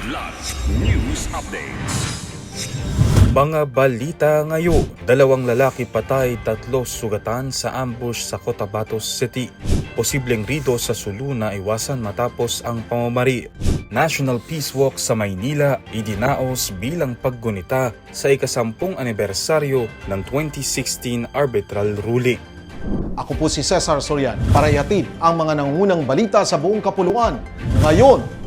Kidlat News Updates. Mga balita ngayon, 2 lalaki patay, 3 sugatan sa ambush sa Cotabato City. Posibleng rido sa Sulu na iwasan matapos ang pamamari. National Peace Walk sa Maynila idinaos bilang paggunita sa ika-10 anibersaryo ng 2016 arbitral ruling. Ako po si Cesar Soriano para ihatid ang mga nangungunang balita sa buong kapuluan. Ngayon,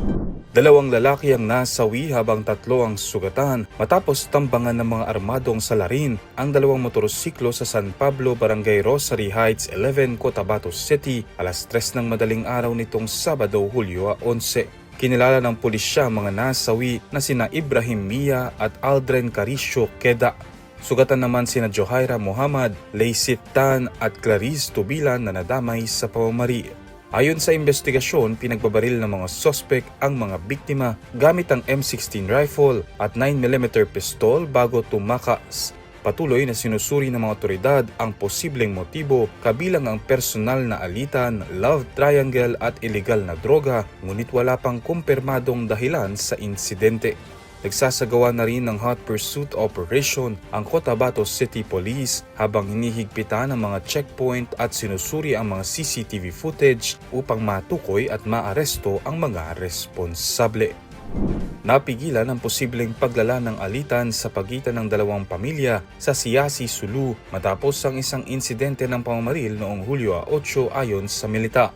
2 lalaki ang nasawi habang 3 ang sugatan matapos tambangan ng mga armadong salarin ang 2 motorsiklo sa San Pablo, Barangay Rosary Heights 11, Cotabato City alas 3 ng madaling araw nitong Sabado, Hulyo 11. Kinilala ng pulisya ang mga nasawi na sina Ibrahim Mia at Aldren Caricio Queda. Sugatan naman sina Johaira Muhammad, Lacey Tan at Clarice Tubilan na nadamay sa pamamari. Ayon sa investigasyon, pinagbabaril ng mga sospek ang mga biktima gamit ang M16 rifle at 9mm pistol bago tumakas. Patuloy na sinusuri ng mga otoridad ang posibleng motibo kabilang ang personal na alitan, love triangle at illegal na droga, ngunit wala pang kumpirmadong dahilan sa insidente. Nagsasagawa na rin ng hot pursuit operation ang Cotabato City Police habang hinihigpitan ang mga checkpoint at sinusuri ang mga CCTV footage upang matukoy at maaresto ang mga responsable. Napigilan ang posibleng paglala ng alitan sa pagitan ng 2 pamilya sa Siasi, Sulu matapos ang isang insidente ng pamamaril noong Hulyo 8 ayon sa militar.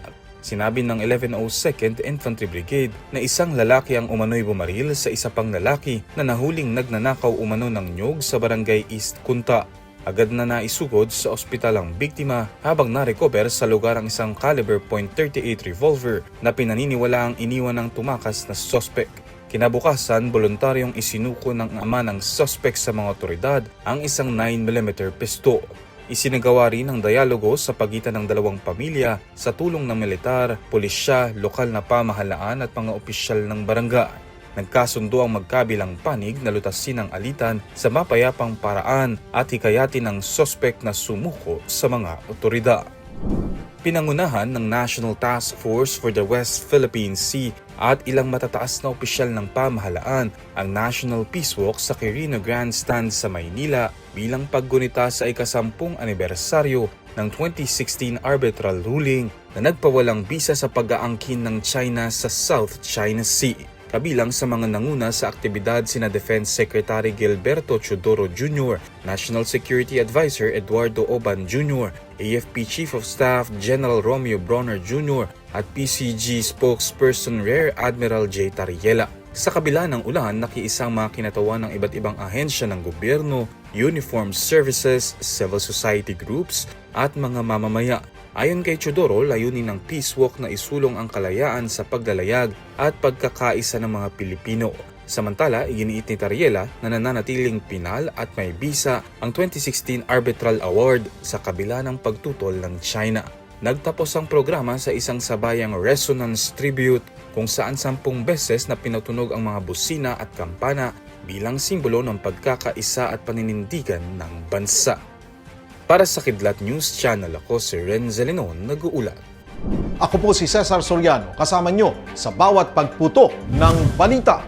Sinabi ng 1102nd Infantry Brigade na isang lalaki ang umano'y bumaril sa isa pang lalaki na nahuling nagnanakaw umano ng niyog sa Barangay East Kunta. Agad na naisugod sa ospital ang biktima habang na-recover sa lugar ang isang caliber .38 revolver na pinaniniwala ang iniwan ng tumakas na sospek. Kinabukasan, voluntaryong isinuko ng ama ng sospek sa mga otoridad ang isang 9mm pistol. Isinagawa rin ang dialogo sa pagitan ng 2 pamilya sa tulong ng militar, pulisya, lokal na pamahalaan at mga opisyal ng barangay. Nagkasundo ang magkabilang panig na lutasin ang alitan sa mapayapang paraan at hikayatin ang sospek na sumuko sa mga otoridad. Pinangunahan ng National Task Force for the West Philippine Sea at ilang matataas na opisyal ng pamahalaan ang National Peace Walk sa Quirino Grandstand sa Maynila bilang paggunita sa ika-10 anibersaryo ng 2016 arbitral ruling na nagpawalang bisa sa pag-aangkin ng China sa South China Sea. Kabilang sa mga nanguna sa aktibidad sina Defense Secretary Gilberto Teodoro Jr., National Security Advisor Eduardo Oban Jr., AFP Chief of Staff General Romeo Bronner Jr. at PCG Spokesperson Rear Admiral J. Tariela. Sa kabila ng ulan, nakiisang mga kinatawan ng iba't ibang ahensya ng gobyerno, uniformed services, civil society groups at mga mamamaya. Ayon kay Teodoro, layunin ng Peace Walk na isulong ang kalayaan sa paglalayag at pagkakaisa ng mga Pilipino. Samantala, iginiit ni Tariela na nananatiling pinal at may bisa ang 2016 Arbitral Award sa kabila ng pagtutol ng China. Nagtapos ang programa sa isang sabayang resonance tribute kung saan 10 beses na pinatunog ang mga busina at kampana bilang simbolo ng pagkakaisa at paninindigan ng bansa. Para sa Kidlat News Channel, ako si Renzo Lenon, nag-uulat. ako po si Cesar Soriano kasama nyo sa bawat pagputo ng balita.